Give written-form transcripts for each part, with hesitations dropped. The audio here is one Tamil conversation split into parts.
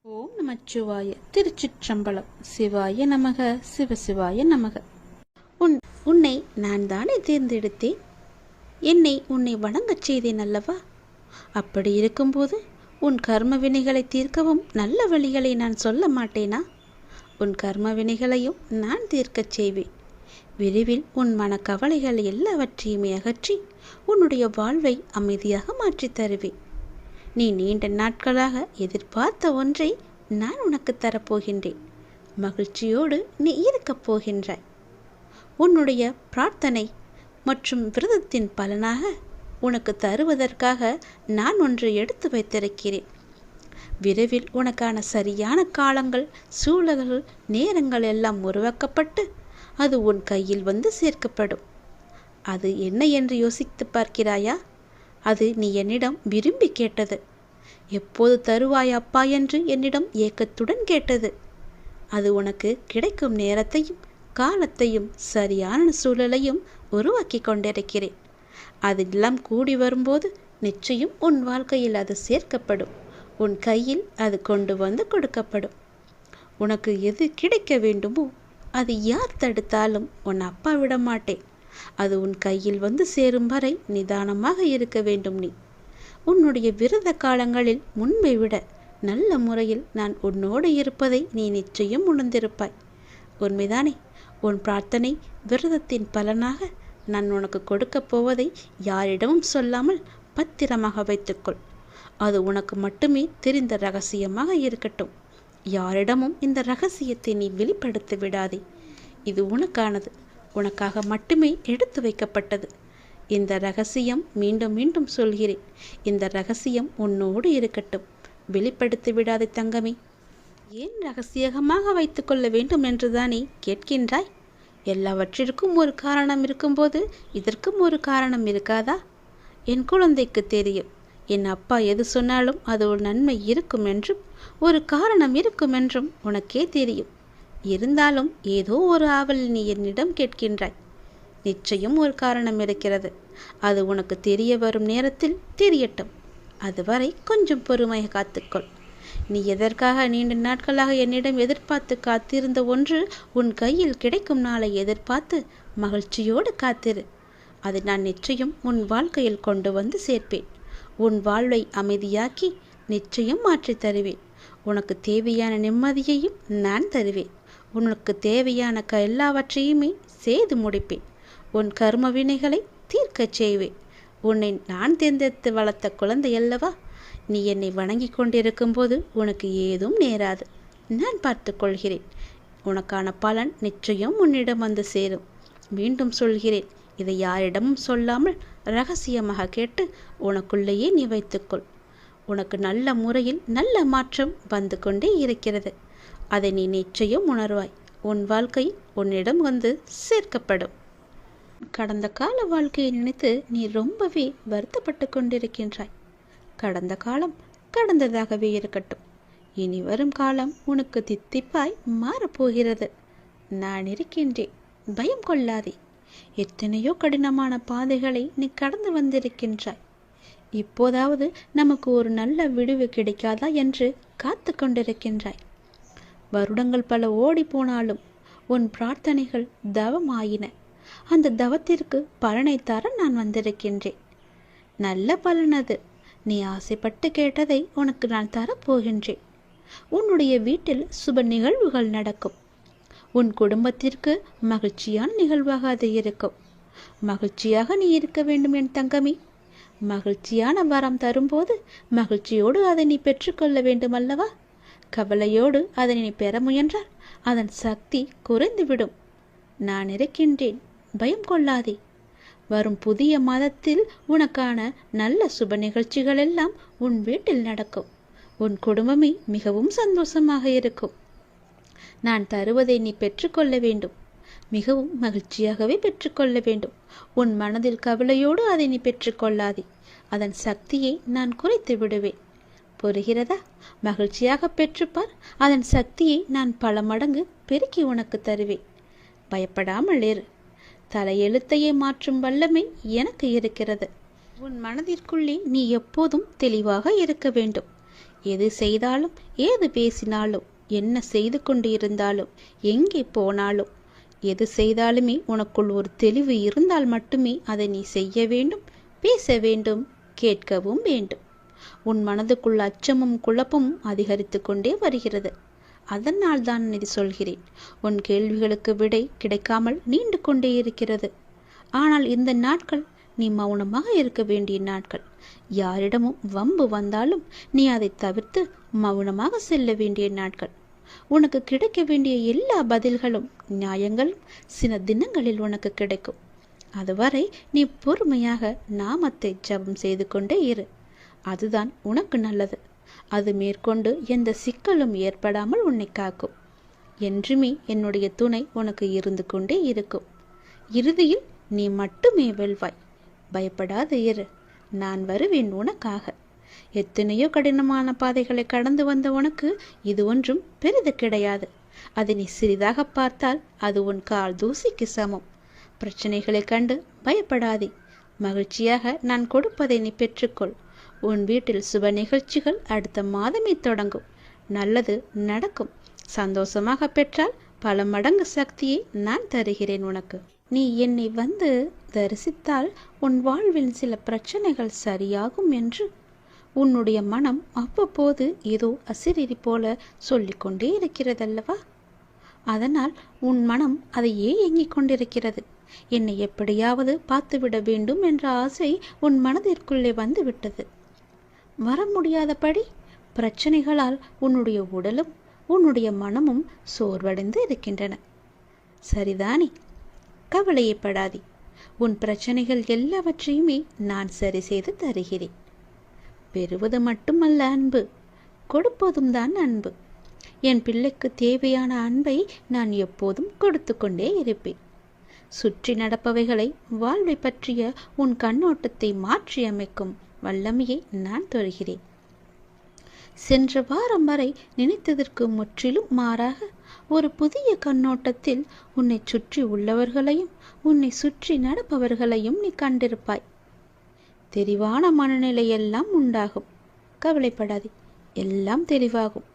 ஓம் நமச்சிவாய. திருச்சிற்றம்பலம். சிவாய நமக, சிவசிவாய நமக. உன்னை நான் தானே தேர்ந்தெடுத்தேன். உன்னை வணங்கச் செய்தேன் அல்லவா? அப்படி இருக்கும்போது உன் கர்ம வினைகளை தீர்க்கவும் நல்ல வழிகளை நான் சொல்ல மாட்டேனா? உன் கர்ம வினைகளையும் நான் தீர்க்கச் செய்வேன். விரைவில் உன் மனக்கவலைகள் எல்லாவற்றையுமே அகற்றி உன்னுடைய வாழ்வை அமைதியாக மாற்றித் தருவேன். நீ நீண்ட நாட்களாக எதிர்பார்த்த ஒன்றை நான் உனக்கு தரப்போகின்றேன். மகிழ்ச்சியோடு நீ இருக்கப் போகின்றாய். உன்னுடைய பிரார்த்தனை மற்றும் விரதத்தின் பலனாக உனக்கு தருவதற்காக நான் ஒன்று எடுத்து வைத்திருக்கிறேன். விரைவில் உனக்கான சரியான காலங்கள், சூழல்கள், நேரங்கள் எல்லாம் உருவாக்கப்பட்டு அது உன் கையில் வந்து சேர்க்கப்படும். அது என்ன என்று யோசித்து பார்க்கிறாயா? அது நீ என்னிடம் விரும்பி கேட்டது. எப்போது தருவாய் அப்பா என்று என்னிடம் ஏக்கத்துடன் கேட்டது. அது உனக்கு கிடைக்கும் நேரத்தையும் காலத்தையும் சரியான சூழலையும் உருவாக்கி கொண்டிருக்கிறேன். அதெல்லாம் கூடி வரும்போது நிச்சயம் உன் வாழ்க்கையில் அது சேர்க்கப்படும். உன் கையில் அது கொண்டு வந்து கொடுக்கப்படும். உனக்கு எது கிடைக்க வேண்டுமோ அது யார் தடுத்தாலும் உன் அப்பா விட மாட்டேன். அது உன் கையில் வந்து சேரும் வரை நிதானமாக இருக்க வேண்டும். நீ உன்னுடைய விரத காலங்களில் முன்பை விட நல்ல முறையில் நான் உன்னோடு இருப்பதை நீ நிச்சயம் உணர்ந்திருப்பாய். உண்மைதானே? உன் பிரார்த்தனை விரதத்தின் பலனாக நான் உனக்கு கொடுக்கப் போவதை யாரிடமும் சொல்லாமல் பத்திரமாக வைத்துக்கொள். அது உனக்கு மட்டுமே தெரிந்த ரகசியமாக இருக்கட்டும். யாரிடமும் இந்த ரகசியத்தை நீ வெளிப்படுத்த விடாதே. இது உனக்கானது. உனக்காக மட்டுமே எடுத்து வைக்கப்பட்டது. இந்த ரகசியம் மீண்டும் மீண்டும் சொல்கிறேன். இந்த ரகசியம் உன்னோடு இருக்கட்டும். வெளிப்படுத்தி விடாதே தங்கமே. ஏன் ரகசியமாக வைத்துக்கொள்ள வேண்டும் என்றுதானே கேட்கின்றாய்? எல்லாவற்றிற்கும் ஒரு காரணம் இருக்கும்போது இதற்கும் ஒரு காரணம் இருக்காதா? என் குழந்தைக்கு தெரியும். என் அப்பா எது சொன்னாலும் அது ஒரு நன்மை இருக்கும் என்றும் ஒரு காரணம் இருக்கும் என்றும் உனக்கே தெரியும். இருந்தாலும் ஏதோ ஒரு ஆவல் நீ என்னிடம் கேட்கின்றாய். நிச்சயம் ஒரு காரணம் இருக்கிறது. அது உனக்கு தெரிய வரும் நேரத்தில் தெரியட்டும். அதுவரை கொஞ்சம் பொறுமையை காத்துக்கொள். நீ எதற்காக நீண்ட நாட்களாக என்னிடம் எதிர்பார்த்து காத்திருந்த ஒன்று உன் கையில் கிடைக்கும் நாளை எதிர்பார்த்து மகிழ்ச்சியோடு காத்திரு. அதை நான் நிச்சயம் உன் வாழ்க்கையில் கொண்டு வந்து சேர்ப்பேன். உன் வாழ்வை அமைதியாக்கி நிச்சயம் மாற்றி தருவேன். உனக்கு தேவையான நிம்மதியையும் நான் தருவேன். உனக்கு தேவையான எல்லாவற்றையுமே செய்து முடிப்பேன். உன் கர்ம வினைகளை தீர்க்கச் செய்வேன். உன்னை நான் தேர்ந்தெடுத்து வளர்த்த குழந்தை அல்லவா? நீ என்னை வணங்கி கொண்டிருக்கும் போது உனக்கு ஏதும் நேராது. நான் பார்த்து கொள்கிறேன். உனக்கான பலன் நிச்சயம் உன்னிடம் வந்து சேரும். மீண்டும் சொல்கிறேன், இதை யாரிடமும் சொல்லாமல் ரகசியமாக கேட்டு உனக்குள்ளேயே நீ வைத்துக்கொள். உனக்கு நல்ல முறையில் நல்ல மாற்றம் வந்து கொண்டே இருக்கிறது. அதை நீ நிச்சயம் உணர்வாய். உன் வாழ்க்கை உன்னிடம் வந்து சேர்க்கப்படும். கடந்த கால வாழ்க்கையை நினைத்து நீ ரொம்பவே வருத்தப்பட்டு கொண்டிருக்கின்றாய். கடந்த காலம் கடந்ததாகவே இருக்கட்டும். இனி வரும் காலம் உனக்கு தித்திப்பாய் மாறப்போகிறது. நான் இருக்கின்றேன். பயம் கொள்ளாதே. எத்தனையோ கடினமான பாதைகளை நீ கடந்து வந்திருக்கின்றாய். இப்போதாவது நமக்கு ஒரு நல்ல விடுவு கிடைக்காதா என்று காத்து கொண்டிருக்கின்றாய். வருடங்கள் பல ஓடி போனாலும் உன் பிரார்த்தனைகள் தவமாயின. அந்த தவத்திற்கு பலனை தர நான் வந்திருக்கின்றேன். நல்ல பலன் அது. நீ ஆசைப்பட்டு கேட்டதை உனக்கு நான் தரப்போகின்றேன். உன்னுடைய வீட்டில் சுப நிகழ்வுகள் நடக்கும். உன் குடும்பத்திற்கு மகிழ்ச்சியான நிகழ்வாக அது இருக்கும். மகிழ்ச்சியாக நீ இருக்க வேண்டும் என் தங்கமே. மகிழ்ச்சியான வரம் தரும்போது மகிழ்ச்சியோடு அதை நீ பெற்றுக்கொள்ள வேண்டும் அல்லவா? கவலையோடு அதனை நீ பெற முயன்றால் அதன் சக்தி குறைந்துவிடும். நான் இருக்கின்றேன். பயம் கொள்ளாதே. வரும் புதிய மாதத்தில் உனக்கான நல்ல சுப நிகழ்ச்சிகள் எல்லாம் உன் வீட்டில் நடக்கும். உன் குடும்பமே மிகவும் சந்தோஷமாக இருக்கும். நான் தருவதை நீ பெற்றுக்கொள்ள வேண்டும். மிகவும் மகிழ்ச்சியாகவே பெற்றுக்கொள்ள வேண்டும். உன் மனதில் கவலையோடு அதை நீ பெற்றுக்கொள்ளாதே. அதன் சக்தியை நான் குறைத்து விடுவேன். புரிகிறதா? மகிழ்ச்சியாக பெற்றுப்பார். அதன் சக்தியை நான் பல மடங்கு பெருக்கி உனக்கு தருவேன். பயப்படாமல் இரு. தலையெழுத்தையே மாற்றும் வல்லமை எனக்கு இருக்கிறது. உன் மனதிற்குள்ளே நீ எப்போதும் தெளிவாக இருக்க வேண்டும். எது செய்தாலும், ஏது பேசினாலும், என்ன செய்து கொண்டு இருந்தாலும், எங்கே போனாலும், எது செய்தாலுமே உனக்குள் ஒரு தெளிவு இருந்தால் மட்டுமே அதை நீ செய்ய வேண்டும், பேச வேண்டும், கேட்கவும் வேண்டும். உன் மனதுக்குள் அச்சமும் குழப்பமும் அதிகரித்து கொண்டே வருகிறது. அதனால் தான் இது சொல்கிறேன். உன் கேள்விகளுக்கு விடை கிடைக்காமல் நீண்டு கொண்டே இருக்கிறது. ஆனால் இந்த நாட்கள் நீ மௌனமாக இருக்க வேண்டிய நாட்கள். யாரிடமும் வம்பு வந்தாலும் நீ அதை தவிர்த்து மௌனமாக செல்ல வேண்டிய நாட்கள். உனக்கு கிடைக்க வேண்டிய எல்லா பதில்களும் நியாயங்களும் சில தினங்களில் உனக்கு கிடைக்கும். அதுவரை நீ பொறுமையாக நாமத்தை ஜபம் செய்து கொண்டே இரு. அதுதான் உனக்கு நல்லது. அது மேற்கொண்டு எந்த சிக்கலும் ஏற்படாமல் உன்னை காக்கும். என்றுமே என்னுடைய துணை உனக்கு இருந்து கொண்டே இருக்கும். இறுதியில் நீ மட்டுமே வெல்வாய். பயப்படாது இரு. நான் வருவேன் உனக்காக. எத்தனையோ கடினமான பாதைகளை கடந்து வந்த உனக்கு இது ஒன்றும் பெரிது கிடையாது. அதை நீ சிறிதாக பார்த்தால் அது உன் கால் தூசிக்கு சமம். பிரச்சனைகளை கண்டு பயப்படாதே. மகிழ்ச்சியாக நான் கொடுப்பதை நீ பெற்றுக்கொள். உன் வீட்டில் சுப நிகழ்ச்சிகள் அடுத்த மாதமே தொடங்கும். நல்லது நடக்கும். சந்தோஷமாக பெற்றால் பல மடங்கு சக்தியை நான் தருகிறேன் உனக்கு. நீ என்னை வந்து தரிசித்தால் உன் வாழ்வில் சில பிரச்சனைகள் சரியாகும் என்று உன்னுடைய மனம் அவ்வப்போது ஏதோ அசிரிரி போல சொல்லிக்கொண்டே இருக்கிறதல்லவா? அதனால் உன் மனம் அதையே ஏங்கிக் கொண்டிருக்கிறது. என்னை எப்படியாவது பார்த்துவிட வேண்டும் என்ற ஆசை உன் மனதிற்குள்ளே வந்து விட்டது. வர முடியாதபடி பிரச்சனைகளால் உன்னுடைய உடலும் உன்னுடைய மனமும் சோர்வடைந்து இருக்கின்றன. சரிதானே? கவலையப்படாதே. உன் பிரச்சனைகள் எல்லாவற்றையுமே நான் சரி செய்து தருகிறேன். பெறுவது மட்டுமல்ல அன்பு, கொடுப்பதும் தான் அன்பு. என் பிள்ளைக்கு தேவையான அன்பை நான் எப்போதும் கொடுத்து கொண்டே இருப்பேன். சுற்றி நடப்பவைகளை, வாழ்வை பற்றிய உன் கண்ணோட்டத்தை மாற்றி அமைக்கும் வல்லமையை நான் தருகிறேன். சென்ற வாரம் வரை நினைத்ததற்கு முற்றிலும் மாறாக ஒரு புதிய கண்ணோட்டத்தில் உன்னை சுற்றி உள்ளவர்களையும் உன்னை சுற்றி நடப்பவர்களையும் நீ கண்டிருப்பாய். தெளிவான மனநிலை எல்லாம் உண்டாகும். கவலைப்படாதே, எல்லாம் தெளிவாகும்.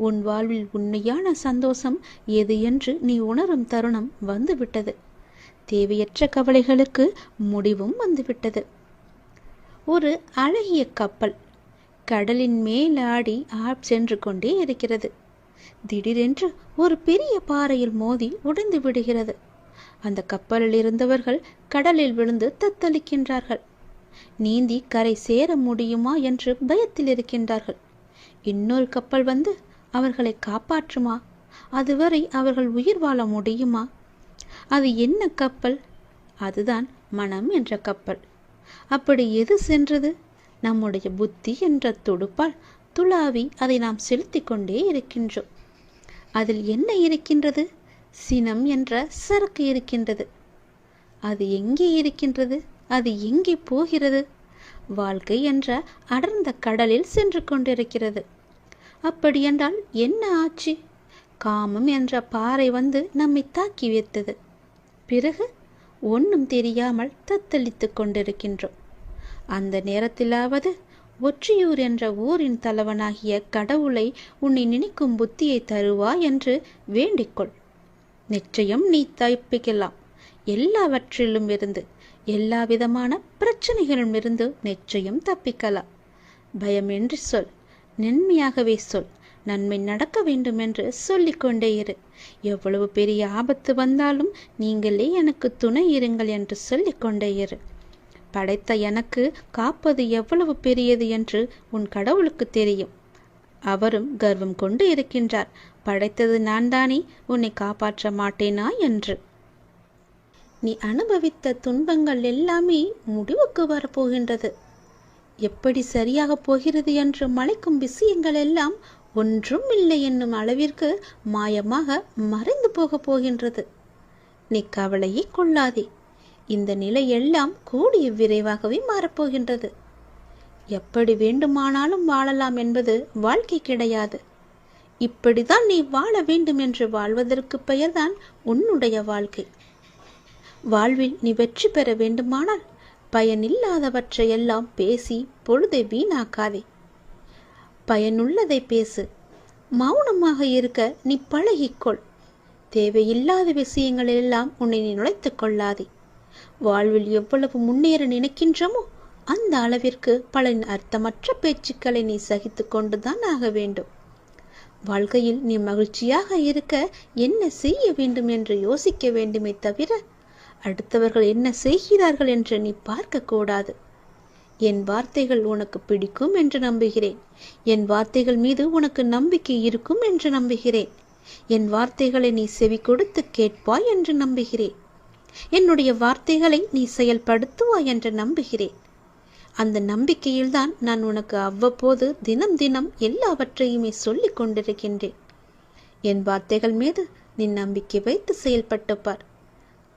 உன் வாழ்வில் உண்மையான சந்தோஷம் எது என்று நீ உணரும் தருணம் வந்துவிட்டது. தேவையற்ற கவலைகளுக்கு முடிவும் வந்துவிட்டது. ஒரு அழகிய கப்பல் கடலின் மேலாடி சென்று கொண்டே இருக்கிறது. திடீரென்று ஒரு பெரிய பாறையில் மோதி உடைந்து விடுகிறது. அந்த கப்பலில் இருந்தவர்கள் கடலில் விழுந்து தத்தளிக்கின்றார்கள். நீந்தி கரை சேர முடியுமா என்று பயத்தில் இருக்கின்றார்கள். இன்னொரு கப்பல் வந்து அவர்களை காப்பாற்றுமா? அதுவரை அவர்கள் உயிர் வாழ முடியுமா? அது என்ன கப்பல்? அதுதான் மனம் என்ற கப்பல். அப்படி எது சென்றது? நம்முடைய புத்தி என்ற துடுப்பால் துளாவி அதை நாம் செலுத்தி கொண்டே இருக்கின்றோம். அதில் என்ன இருக்கின்றது? சினம் என்ற சரக்கு இருக்கின்றது. அது எங்கே இருக்கின்றது? அது எங்கே போகிறது? வாழ்க்கை என்ற அடர்ந்த கடலில் சென்று கொண்டிருக்கிறது. அப்படியென்றால் என்ன ஆச்சு? காமம் என்ற பாறை வந்து நம்மை தாக்கி வைத்தது. பிறகு ஒன்றும் தெரியாமல் தத்தளித்து கொண்டிருக்கின்றோம். அந்த நேரத்திலாவது ஒற்றியூர் என்ற ஊரின் தலைவனாகிய கடவுளை உன்னை நினைக்கும் புத்தியை தருவா என்று வேண்டிக்கொள். நிச்சயம் நீ தப்பிக்கலாம். எல்லாவற்றிலும் இருந்து, எல்லா விதமான பிரச்சனைகளிலும் இருந்து நிச்சயம் தப்பிக்கலாம். பயமின்றி சொல், நன்மையாகவே சொல். நன்மை நடக்க வேண்டும் என்று சொல்லிக்கொண்டே இரு. எவ்வளவு பெரிய ஆபத்து வந்தாலும் நீங்களே எனக்கு துணை இருங்கள் என்று சொல்லிக்கொண்டே இரு. படைத்த எனக்கு காப்பது எவ்வளவு பெரியது என்று உன் கடவுளுக்கு தெரியும். அவரும் கர்வம் கொண்டு இருக்கின்றார். படைத்தது நான் தானே, உன்னை காப்பாற்ற மாட்டேனா என்று. நீ அனுபவித்த துன்பங்கள் எல்லாமே முடிவுக்கு வரப்போகின்றது. எப்படி சரியாக போகிறது என்று மலைக்கும் விஷயங்கள் எல்லாம் ஒன்றும் இல்லை என்னும் அளவிற்கு மாயமாக மறைந்து போகப் போகின்றது. நீ கவலையை கொள்ளாதே. இந்த நிலை எல்லாம் கூடிய விரைவாகவே மாறப்போகின்றது. எப்படி வேண்டுமானாலும் வாழலாம் என்பது வாழ்க்கை கிடையாது. இப்படிதான் நீ வாழ வேண்டும் என்று வாழ்வதற்கு பெயர்தான் உன்னுடைய வாழ்க்கை. வாழ்வில் நீ வெற்றி பெற வேண்டுமானால் பயனில்லாதவற்றையெல்லாம் பேசி பொழுதை வீணாக்காதே. பயனுள்ளதை பேசு. மௌனமாக இருக்க நீ பழகிக்கொள். தேவையில்லாத விஷயங்களெல்லாம் உன்னை நீ நுழைத்துக் கொள்ளாதே. வாழ்வில் எவ்வளவு முன்னேற நினைக்கின்றமோ அந்த அளவிற்கு பல அர்த்தமற்ற பேச்சுக்களை நீ சகித்து கொண்டுதான் ஆக வேண்டும். வாழ்க்கையில் நீ மகிழ்ச்சியாக இருக்க என்ன செய்ய வேண்டும் என்று யோசிக்க வேண்டுமே தவிர அடுத்தவர்கள் என்ன செய்கிறார்கள் என்று நீ பார்க்க கூடாது. என் வார்த்தைகள் உனக்கு பிடிக்கும் என்று நம்புகிறேன். என் வார்த்தைகள் மீது உனக்கு நம்பிக்கை இருக்கும் என்று நம்புகிறேன். என் வார்த்தைகளை நீ செவி கொடுத்து கேட்பாய் என்று நம்புகிறேன். என்னுடைய வார்த்தைகளை நீ செயல்படுத்துவாய் என்று நம்புகிறேன். அந்த நம்பிக்கையில்தான் நான் உனக்கு அவ்வப்போது தினம் தினம் எல்லாவற்றையுமே சொல்லிக் கொண்டிருக்கின்றேன். என் வார்த்தைகள் மீது நீ நம்பிக்கை வைத்து செயல்பட்டு பார்.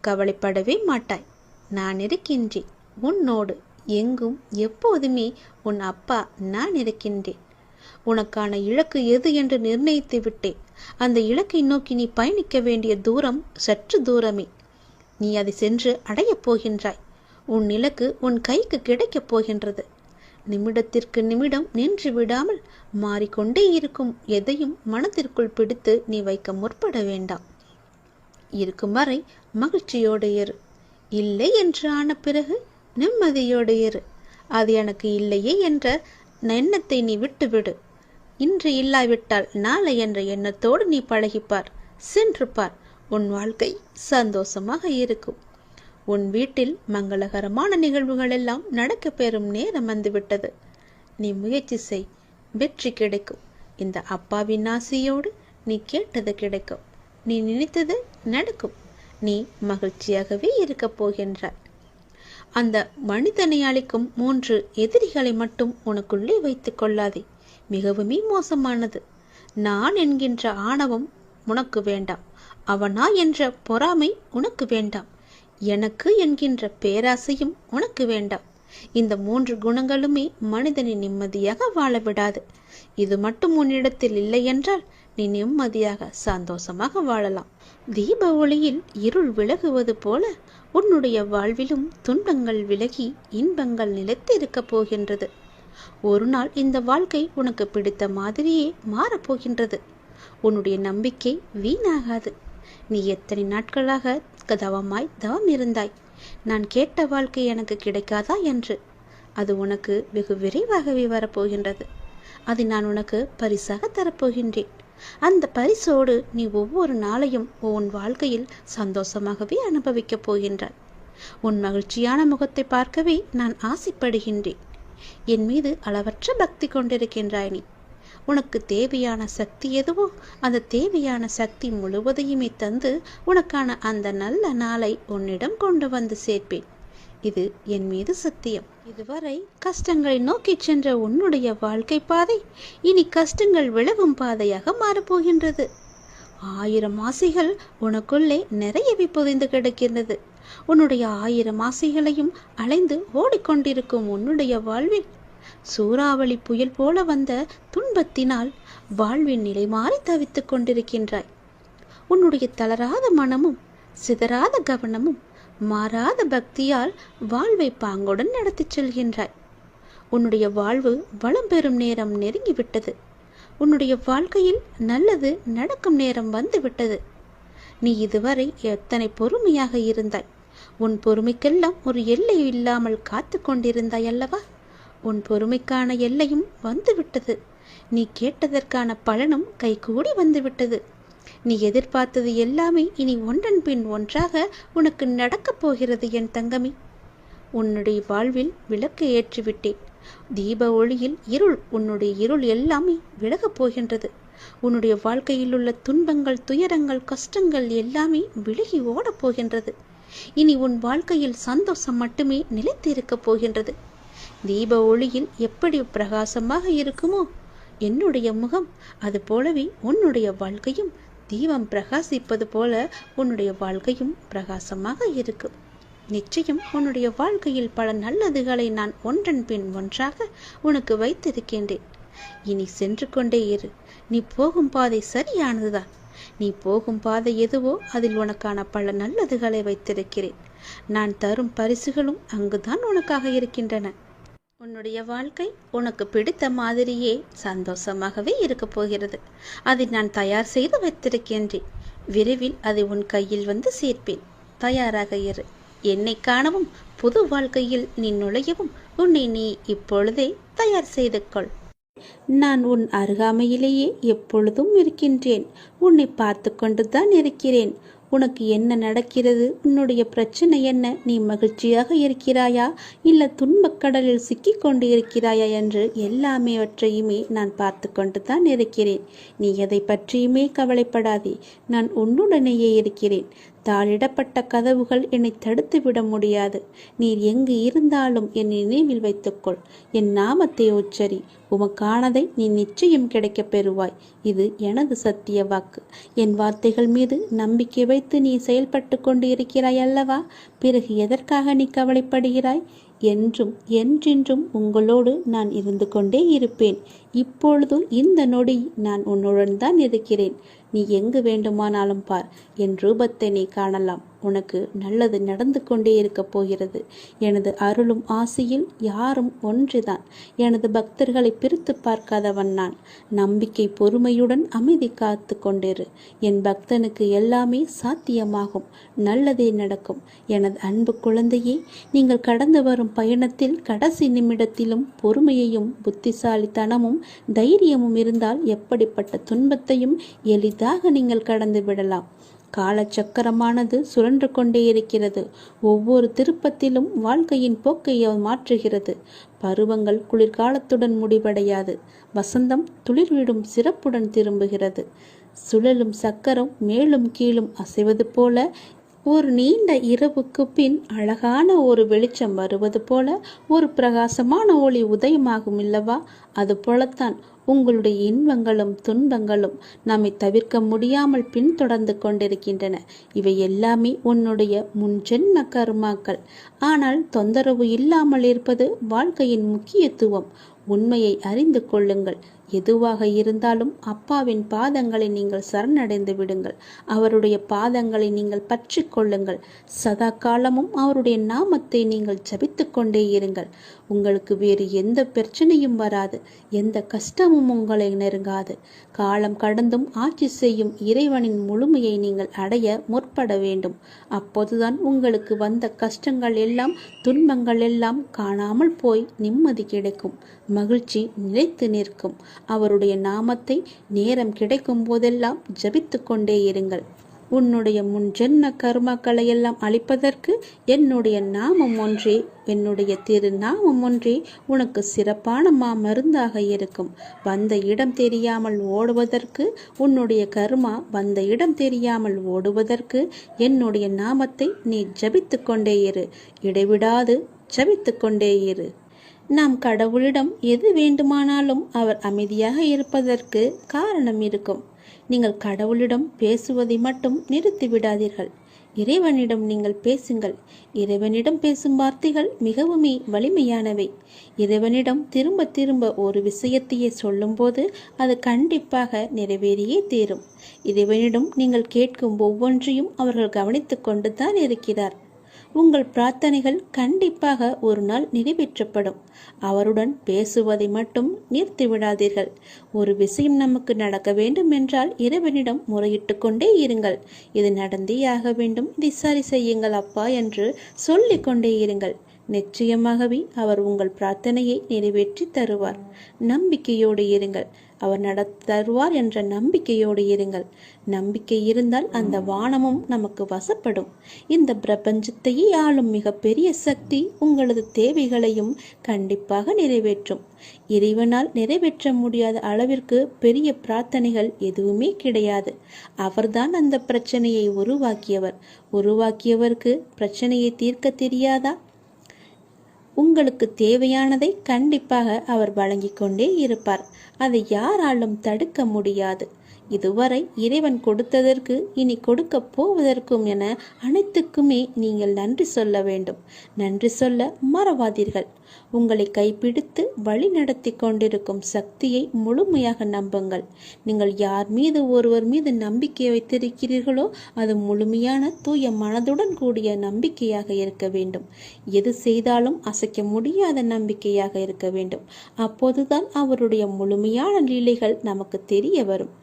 கவலைப்படவே மாட்டாய். நான் இருக்கின்றேன் உன்னோடு. எங்கும் எப்போதுமே உன் அப்பா நான் இருக்கின்றேன். உனக்கான இலக்கு எது என்று நிர்ணயித்து விட்டேன். அந்த இலக்கை நோக்கி நீ பயணிக்க வேண்டிய தூரம் சற்று தூரமே. நீ அதை சென்று அடையப் போகின்றாய். உன் இலக்கு உன் கைக்கு கிடைக்கப் போகின்றது. நிமிடத்திற்கு நிமிடம் நின்று விடாமல் மாறிக்கொண்டே இருக்கும் எதையும் மனத்திற்குள் பிடித்து நீ வைக்க முற்பட வேண்டாம். இருக்கும் வரை மகிழ்ச்சியோடு இரு. இல்லை என்று ஆன பிறகு நிம்மதியோடு இரு. அது எனக்கு இல்லையே என்ற எண்ணத்தை நீ விட்டுவிடு. இன்று இல்லாவிட்டால் நாளை என்ற எண்ணத்தோடு நீ பழகிப்பார். சென்று பார். உன் வாழ்க்கை சந்தோஷமாக இருக்கும். உன் வீட்டில் மங்களகரமான நிகழ்வுகள் எல்லாம் நடக்க பெறும் நேரம் வந்துவிட்டது. நீ முயற்சி செய். வெற்றி கிடைக்கும். இந்த அப்பாவின் ஆசையோடு நீ கேட்டது கிடைக்கும். நீ நினைத்தது நடக்கும். நீ மகிழ்ச்சியாகவே இருக்கப் போகின்றாய். அந்த மனிதனை அளிக்கும் 3 எதிரிகளை மட்டும் உனக்குள்ளே வைத்துக் கொள்ளாதே. மிகவுமே மோசமானது. நான் என்கின்ற ஆணவம் உனக்கு வேண்டாம். அவனா என்ற பொறாமை உனக்கு வேண்டாம். எனக்கு என்கின்ற பேராசையும் உனக்கு வேண்டாம். இந்த 3 குணங்களுமே மனிதனை நிம்மதியாக வாழ விடாது. இது மட்டும் உன்னிடத்தில் இல்லை என்றால் நீ நிம்மதியாக சந்தோஷமாக வாழலாம். தீப ஒளியில் இருள் விலகுவது போல உன்னுடைய வாழ்விலும் துன்பங்கள் விலகி இன்பங்கள் நிலைத்து இருக்கப் போகின்றது. ஒரு நாள் இந்த வாழ்க்கை உனக்கு பிடித்த மாதிரியே மாறப்போகின்றது. உன்னுடைய நம்பிக்கை வீணாகாது. நீ எத்தனை நாட்களாக தவம் இருந்தாய். நான் கேட்ட வாழ்க்கை எனக்கு கிடைக்காதா என்று. அது உனக்கு வெகு விரைவாகவே வரப்போகின்றது. அதை நான் உனக்கு பரிசாக தரப்போகின்றேன். அந்த பரிசோடு நீ ஒவ்வொரு நாளையும் உன் வாழ்க்கையில் சந்தோஷமாகவே அனுபவிக்கப் போகின்றாய். உன் மகிழ்ச்சியான முகத்தை பார்க்கவே நான் ஆசைப்படுகின்றேன். என் மீது அளவற்ற பக்தி கொண்டிருக்கின்றாய் நீ. உனக்கு தேவையான சக்தி எதுவோ அந்த தேவையான சக்தி முழுவதையுமே தந்து உனக்கான அந்த நல்ல நாளை உன்னிடம் கொண்டு வந்து சேர்ப்பேன். இது என் மீது சத்தியம். இதுவரை கஷ்டங்களை நோக்கி சென்ற உன்னுடைய வாழ்க்கை பாதை இனி கஷ்டங்கள் விலகும் பாதையாக மாறப்போகின்றது. 1000 ஆசைகள் உனக்குள்ளே நிறையவே புதைந்து கிடக்கின்றது. உன்னுடைய 1000 ஆசைகளையும் அலைந்து ஓடிக்கொண்டிருக்கும் உன்னுடைய வாழ்வில் சூறாவளி புயல் போல வந்த துன்பத்தினால் வாழ்வின் நிலை மாறி தவித்துக் கொண்டிருக்கின்றாய். உன்னுடைய தளராத மனமும் சிதறாத கவனமும் மாறாத பக்தியால் வாழ்வை பாங்குடன் நடத்தி செல்கின்றாய். உன்னுடைய வாழ்வு வளம் பெறும் நேரம் நெருங்கிவிட்டது. உன்னுடைய வாழ்க்கையில் நல்லது நடக்கும் நேரம் வந்துவிட்டது. நீ இதுவரை எத்தனை பொறுமையாக இருந்தாய். உன் பொறுமைக்கெல்லாம் ஒரு எல்லை இல்லாமல் காத்து கொண்டிருந்தாய் அல்லவா? உன் பொறுமைக்கான எல்லையும் வந்துவிட்டது. நீ கேட்டதற்கான பலனும் கைகூடி வந்துவிட்டது. நீ எதிர்பார்த்தது எல்லாமே இனி ஒன்றன் பின் ஒன்றாக உனக்கு நடக்கப் போகிறது என் தங்கமே. உன்னுடைய வாழ்வில் விளக்கை ஏற்றிவிட்டேன். தீப ஒளியில் உன்னுடைய இருள் எல்லாமே விலகப் போகின்றது. உன்னுடைய வாழ்க்கையில் உள்ள துன்பங்கள், துயரங்கள், கஷ்டங்கள் எல்லாமே விலகி ஓடப் போகின்றது. இனி உன் வாழ்க்கையில் சந்தோஷம் மட்டுமே நிலைத்து இருக்கப் போகின்றது. தீப ஒளியில் எப்படி பிரகாசமாக இருக்குமோ என்னுடைய முகம், அது போலவே உன்னுடைய வாழ்க்கையும் தீபம் பிரகாசிப்பது போல உன்னுடைய வாழ்க்கையும் பிரகாசமாக இருக்கும். நிச்சயம் உன்னுடைய வாழ்க்கையில் பல நல்லதுகளை நான் ஒன்றன் பின் ஒன்றாக உனக்கு வைத்திருக்கின்றேன். இனி சென்று கொண்டே இரு. நீ போகும் பாதை சரியானதுதான். நீ போகும் பாதை எதுவோ அதில் உனக்கான பல நல்லதுகளை வைத்திருக்கிறேன். நான் தரும் பரிசுகளும் அங்குதான் உனக்காக இருக்கின்றன. உன்னுடைய வாழ்க்கை உனக்கு பிடித்த மாதிரியே சந்தோஷமாகவே இருக்கப் போகிறது. அதை நான் தயார் செய்து வைத்திருக்கின்றேன். விரைவில் அதை உன் கையில் வந்து சேர்ப்பேன். தயாராக இரு. என்னை காணவும் புது வாழ்க்கையில் நீ நுழையவும் உன்னை நீ இப்பொழுதே தயார் செய்து கொள். நான் உன் அருகாமையிலேயே எப்பொழுதும் இருக்கின்றேன். உன்னை பார்த்து கொண்டுதான் இருக்கிறேன். உனக்கு என்ன நடக்கிறது? உன்னுடைய பிரச்சனை என்ன? நீ மகிழ்ச்சியாக இருக்கிறாயா இல்லை துன்பக்கடலில் சிக்கிக் கொண்டு இருக்கிறாயா என்று எல்லாமேவற்றையுமே நான் பார்த்து கொண்டு தான் இருக்கிறேன். நீ எதை பற்றியுமே கவலைப்படாதே. நான் உன்னுடனேயே இருக்கிறேன். தாளிடப்பட்ட கதவுகள் என்னை தடுத்து விட முடியாது. நீர் எங்கு இருந்தாலும் என் நினைவில் வைத்துக்கொள். என் நாமத்தை உச்சரி. உமக்கானதை நீ நிச்சயம் கிடைக்கப் பெறுவாய். இது எனது சத்திய வாக்கு. என் வார்த்தைகள் மீது நம்பிக்கை வைத்து நீ செயல்பட்டு கொண்டு இருக்கிறாய் அல்லவா? பிறகு எதற்காக நீ கவலைப்படுகிறாய்? என்றும் என்றென்றும் உங்களோடு நான் இருந்து கொண்டே இருப்பேன். இப்பொழுதும் இந்த நொடி நான் உன்னுடன் தான் இருக்கிறேன். நீ எங்கு வேண்டுமானாலும் பார். என் ரூபத்தை நீ காணலாம். உனக்கு நல்லது நடந்து கொண்டே இருக்கப் போகிறது. எனது அருளும் ஆசையில் யாரும் ஒன்றுதான். எனது பக்தர்களை பிரித்து பார்க்காதவன் நான். நம்பிக்கை பொறுமையுடன் அமைதி காத்து கொண்டிரு. என் பக்தனுக்கு எல்லாமே சாத்தியமாகும். நல்லதே நடக்கும். எனது அன்பு குழந்தையே, நீங்கள் கடந்து வரும் பயணத்தில் கடைசி நிமிடத்திலும் பொறுமையையும் புத்திசாலித்தனமும் தைரியமும் இருந்தால் எப்படிப்பட்ட துன்பத்தையும் எளிதாக நீங்கள் கடந்து விடலாம். காலச்சக்கரமானது சுழன்று கொண்டே இருக்கிறது. ஒவ்வொரு திருப்பத்திலும் வாழ்க்கையின் போக்கை மாற்றுகிறது. பருவங்கள் குளிர்காலத்துடன் முடிவடையாது. வசந்தம் துளிர்விடும் சிறப்புடன் திரும்புகிறது. சுழலும் சக்கரம் மேலும் கீழும் அசைவது போல ஒரு நீண்ட இரவுக்கு பின் அழகான ஒரு வெளிச்சம் வருவது போல ஒரு பிரகாசமான ஒளி உதயமாகும் இல்லவா? அது போலத்தான் உங்களுடைய இன்பங்களும் துன்பங்களும் நம்மை தவிர்க்க முடியாமல் பின்தொடர்ந்து கொண்டிருக்கின்றன. இவை எல்லாமே உன்னுடைய முன்ஜென்ம கர்மாக்கள். ஆனால் தொந்தரவு இல்லாமல் இருப்பது வாழ்க்கையின் முக்கியத்துவம். உண்மையை அறிந்து கொள்ளுங்கள். எதுவாக இருந்தாலும் அப்பாவின் பாதங்களை நீங்கள் சரணடைந்து விடுங்கள். அவருடைய பாதங்களை நீங்கள் பற்றி கொள்ளுங்கள். சதா காலமும் அவருடைய நாமத்தை நீங்கள் ஜபித்து கொண்டே இருங்கள். உங்களுக்கு வேறு எந்த பிரச்சனையும் வராது. எந்த கஷ்டமும் உங்களை நெருங்காது. காலம் கடந்தும் ஆட்சி செய்யும் இறைவனின் முழுமையை நீங்கள் அடைய முற்பட வேண்டும். அப்போதுதான் உங்களுக்கு வந்த கஷ்டங்கள் எல்லாம் துன்பங்கள் எல்லாம் காணாமல் போய் நிம்மதி கிடைக்கும். மகிழ்ச்சி நிலைத்து நிற்கும். அவருடைய நாமத்தை நேரம் கிடைக்கும் போதெல்லாம் ஜபித்து கொண்டே இருங்கள். உன்னுடைய முன்ஜென்ம கர்மாக்களை எல்லாம் அழிப்பதற்கு என்னுடைய நாமம் ஒன்றே, என்னுடைய திருநாமம் ஒன்றே உனக்கு சிறப்பான மருந்தாக இருக்கும். வந்த இடம் தெரியாமல் ஓடுவதற்கு, உன்னுடைய கர்மா வந்த இடம் தெரியாமல் ஓடுவதற்கு என்னுடைய நாமத்தை நீ ஜபித்து கொண்டே இரு. இடைவிடாது ஜபித்து கொண்டே இரு. நாம் கடவுளிடம் எது வேண்டுமானாலும் அவர் அமைதியாக இருப்பதற்கு காரணம் இருக்கும். நீங்கள் கடவுளிடம் பேசுவதை மட்டும் நிறுத்திவிடாதீர்கள். இறைவனிடம் நீங்கள் பேசுங்கள். இறைவனிடம் பேசும் வார்த்தைகள் மிகவும் வலிமையானவை. இறைவனிடம் திரும்ப திரும்ப ஒரு விஷயத்தையே சொல்லும்போது அது கண்டிப்பாக நிறைவேறியே தீரும். இறைவனிடம் நீங்கள் கேட்கும் ஒவ்வொன்றையும் அவர்கள் கவனித்து கொண்டு தான் இருக்கிறார். உங்கள் பிரார்த்தனைகள் கண்டிப்பாக ஒரு நாள் நிறைவேற்றப்படும். அவருடன் பேசுவதை மட்டும் நிறுத்திவிடாதீர்கள். ஒரு விஷயம் நமக்கு நடக்க வேண்டும் என்றால் இறைவனிடம் முறையிட்டு கொண்டே இருங்கள். இது நடந்தே ஆக வேண்டும், இதை சரி செய்யுங்கள் அப்பா என்று சொல்லிக் கொண்டே இருங்கள். நிச்சயமாகவே அவர் உங்கள் பிரார்த்தனையை நிறைவேற்றி தருவார். நம்பிக்கையோடு இருங்கள். அவர் தருவார் என்ற நம்பிக்கையோடு இருங்கள். நம்பிக்கை இருந்தால் அந்த வானமும் நமக்கு வசப்படும். இந்த பிரபஞ்சத்தையே ஆளும் மிகப்பெரிய சக்தி உங்களது தேவைகளையும் கண்டிப்பாக நிறைவேற்றும். இறைவனால் நிறைவேற்ற முடியாத அளவிற்கு பெரிய பிரார்த்தனைகள் எதுவுமே கிடையாது. அவர்தான் அந்த பிரச்சனையை உருவாக்கியவர். உருவாக்கியவருக்கு பிரச்சனையை தீர்க்க தெரியாதா? உங்களுக்கு தேவையானதை கண்டிப்பாக அவர் வழங்கிக் கொண்டே இருப்பார். அதை யாராலும் தடுக்க முடியாது. இதுவரை இறைவன் கொடுத்ததற்கு இனி கொடுக்க போவதற்கும் என அனைத்துக்குமே நீங்கள் நன்றி சொல்ல வேண்டும். நன்றி சொல்ல மறவாதீர்கள். உங்களை கைப்பிடித்து வழி நடத்தி கொண்டிருக்கும் சக்தியை முழுமையாக நம்புங்கள். நீங்கள் யார் மீது ஒருவர் மீது நம்பிக்கை வைத்திருக்கிறீர்களோ அது முழுமையான தூய மனதுடன் கூடிய நம்பிக்கையாக இருக்க வேண்டும். எது செய்தாலும் அசைக்க முடியாத நம்பிக்கையாக இருக்க வேண்டும். அப்போதுதான் அவருடைய முழுமையான லீலைகள் நமக்கு தெரிய வரும்.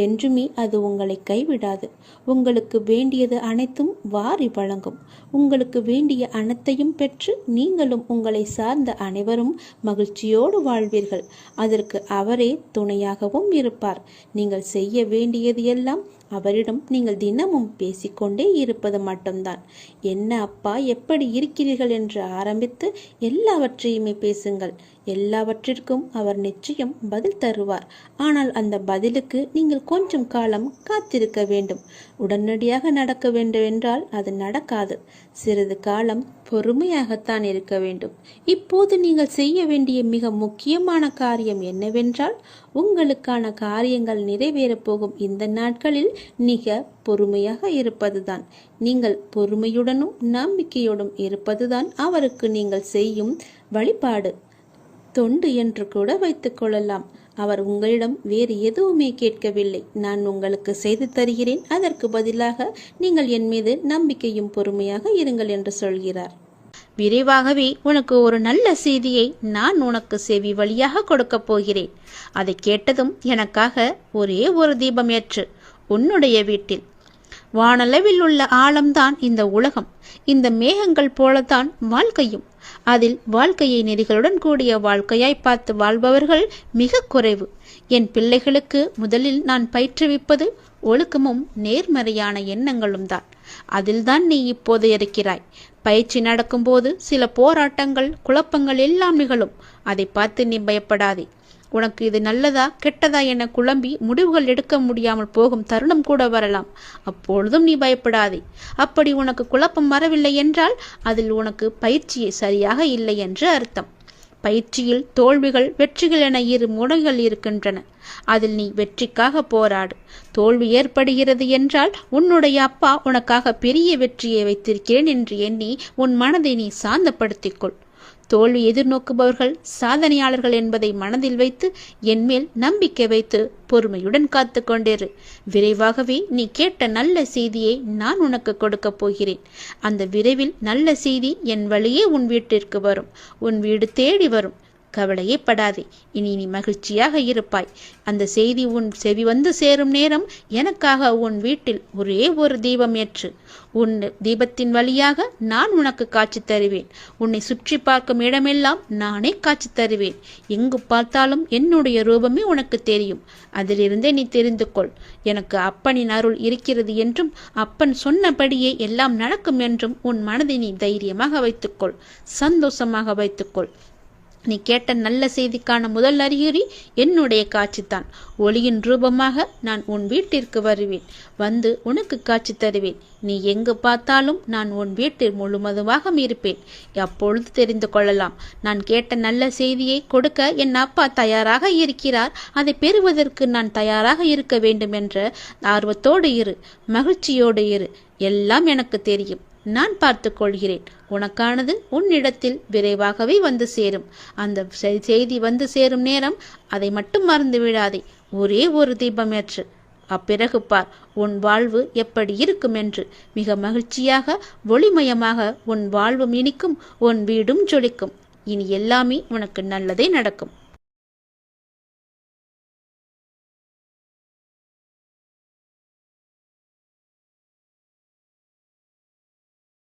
என்றுமே அது உங்களை கைவிடாது. உங்களுக்கு வேண்டியது அனைத்தும் வாரி வழங்கும். உங்களுக்கு வேண்டிய அனைத்தையும் பெற்று நீங்களும் உங்களை சார்ந்த அனைவரும் மகிழ்ச்சியோடு வாழ்வீர்கள். அதற்கு அவரே துணையாகவும் இருப்பார். நீங்கள் செய்ய வேண்டியது எல்லாம் அவரிடம் நீங்கள் தினமும் பேசிக்கொண்டே இருப்பது மட்டும்தான். என்ன அப்பா, எப்படி இருக்கிறீர்கள் என்று ஆரம்பித்து எல்லாவற்றையுமே பேசுங்கள். எல்லாவற்றிற்கும் அவர் நிச்சயம் பதில் தருவார். ஆனால் அந்த பதிலுக்கு நீங்கள் கொஞ்சம் காலம் காத்திருக்க வேண்டும். உடனடியாக நடக்க வேண்டும் என்றால் அது நடக்காது. சிறிது காலம் பொறுமையாகத்தான் இருக்க வேண்டும். இப்போது நீங்கள் செய்ய வேண்டிய மிக முக்கியமான காரியம் என்னவென்றால், உங்களுக்கான காரியங்கள் நிறைவேறப் போகும் இந்த நாட்களில் மிக பொறுமையாக இருப்பதுதான். நீங்கள் பொறுமையுடனும் நம்பிக்கையோடும் இருப்பதுதான் அவருக்கு நீங்கள் செய்யும் வழிபாடு, தொண்டு என்று கூட வைத்துக் கொள்ளலாம். அவர் உங்களிடம் வேறு எதுவுமே கேட்கவில்லை. நான் உங்களுக்கு செய்து தருகிறேன், அதற்கு பதிலாக நீங்கள் என் மீது நம்பிக்கையும் பொறுமையாக இருங்கள் என்று சொல்கிறார். விரைவாகவே உனக்கு ஒரு நல்ல செய்தியை நான் உனக்கு செவி வழியாக கொடுக்க போகிறேன். அதை கேட்டதும் எனக்காக ஒரே ஒரு தீபம் ஏற்று உன்னுடைய வீட்டில். வானளவில் உள்ள ஆழம்தான் இந்த உலகம். இந்த மேகங்கள் போலத்தான் வாழ்க்கையும். அதில் வாழ்க்கையை நெறிகளுடன் கூடிய வாழ்க்கையாய் பார்த்து வாழ்பவர்கள் மிக குறைவு. என் பிள்ளைகளுக்கு முதலில் நான் பயிற்றுவிப்பது ஒழுக்கமும் நேர்மறையான எண்ணங்களும் தான். அதில்தான் நீ இப்போது இருக்கிறாய். பயிற்சி நடக்கும்போது சில போராட்டங்கள், குழப்பங்கள் எல்லாம் நிகழும். அதை பார்த்து நீ பயப்படாதே. உனக்கு இது நல்லதா கெட்டதா என குழம்பி முடிவுகள் எடுக்க முடியாமல் போகும் தருணம் கூட வரலாம். அப்பொழுதும் நீ பயப்படாதே. அப்படி உனக்கு குழப்பம் வரவில்லை என்றால் அதில் உனக்கு பயிற்சி சரியாக இல்லை என்று அர்த்தம். பயிற்சியில் தோல்விகள், வெற்றிகள் என இரு முனைகள் இருக்கின்றன. அதில் நீ வெற்றிக்காக போராடு. தோல்வி ஏற்படுகிறது என்றால் உன்னுடைய அப்பா உனக்காக பெரிய வெற்றியை வைத்திருக்கிறேன் என்று எண்ணி உன் மனதை நீ சாந்தப்படுத்திக்கொள். தோல்வி எதிர்நோக்குபவர்கள் சாதனையாளர்கள் என்பதை மனதில் வைத்து என்மேல் நம்பிக்கை வைத்து பொறுமையுடன் காத்து கொண்டிரு. விரைவாகவே நீ கேட்ட நல்ல செய்தியை நான் உனக்கு கொடுக்க போகிறேன். அந்த விரைவில் நல்ல செய்தி என் வழியே உன் வீட்டிற்கு வரும். உன் வீடு தேடி வரும். கவலையே படாதே. இனி நீ மகிழ்ச்சியாக இருப்பாய். அந்த செய்தி உன் செவி வந்து சேரும் நேரம் எனக்காக உன் வீட்டில் ஒரே ஒரு தீபம் ஏற்று. உன் தீபத்தின் வழியாக நான் உனக்கு காட்சி தருவேன். உன்னை சுற்றி பார்க்கும் இடமெல்லாம் நானே காட்சி தருவேன். எங்கு பார்த்தாலும் என்னுடைய ரூபமே உனக்கு தெரியும். அதிலிருந்தே நீ தெரிந்து கொள். எனக்கு அப்பனின் அருள் இருக்கிறது என்றும் அப்பன் சொன்னபடியே எல்லாம் நடக்கும் என்றும் உன் மனதை நீ தைரியமாக வைத்துக்கொள். சந்தோஷமாக வைத்துக்கொள். நீ கேட்ட நல்ல செய்திக்கான முதல் அறிகுறி என்னுடைய காட்சித்தான். ஒளியின் ரூபமாக நான் உன் வீட்டிற்கு வருவேன். வந்து உனக்கு காட்சி தருவேன். நீ எங்கு பார்த்தாலும் நான் உன் வீட்டில் முழுவதுமாக இருப்பேன். அப்பொழுது தெரிந்து கொள்ளலாம். நான் கேட்ட நல்ல செய்தியை கொடுக்க என் அப்பா தயாராக இருக்கிறார். அதை பெறுவதற்கு நான் தயாராக இருக்க வேண்டும் என்ற ஆர்வத்தோடு இரு. மகிழ்ச்சியோடு இரு. எல்லாம் எனக்கு தெரியும். நான் பார்த்து கொள்கிறேன். உனக்கானது உன்னிடத்தில் விரைவாகவே வந்து சேரும். அந்த செய்தி வந்து சேரும் நேரம் அதை மட்டும் மறந்து விடாதே. ஒரே ஒரு தீபம் ஏற்று. அப்பிறகு பார் உன் வாழ்வு எப்படி இருக்கும் என்று. மிக மகிழ்ச்சியாக ஒளிமயமாக உன் வாழ்வும் இனிக்கும். உன் வீடும் ஜொலிக்கும். இனி எல்லாமே உனக்கு நல்லதே நடக்கும்.